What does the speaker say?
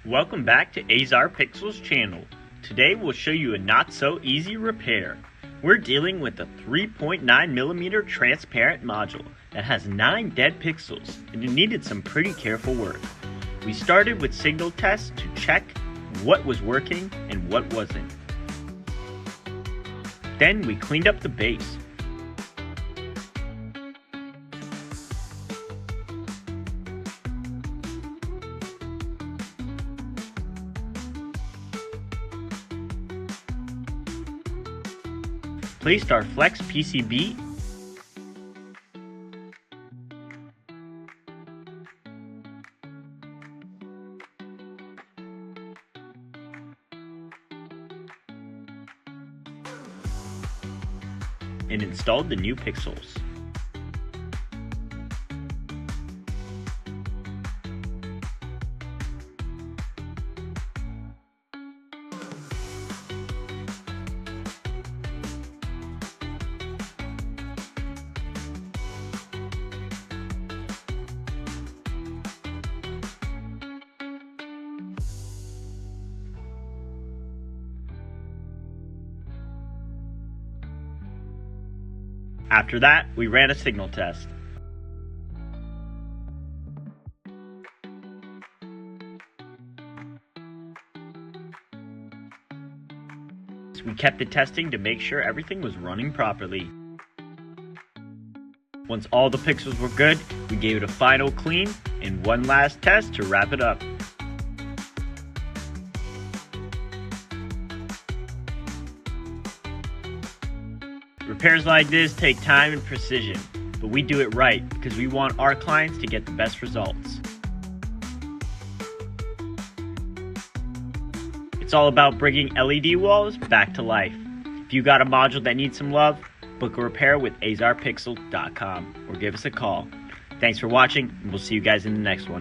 Welcome back to Azar Pixel's channel. Today we'll show you a not so easy repair. We're dealing with a 3.9mm transparent module that has 9 dead pixels, and it needed some pretty careful work. We started with signal tests to check what was working and what wasn't. Then we cleaned up the base. Placed our flex PCB and installed the new pixels. After that, we ran a signal test. We kept it testing to make sure everything was running properly. Once all the pixels were good, we gave it a final clean and one last test to wrap it up. Repairs like this take time and precision, but we do it right because we want our clients to get the best results. It's all about bringing LED walls back to life. If you got a module that needs some love, book a repair with azarpixel.com or give us a call. Thanks for watching, and we'll see you guys in the next one.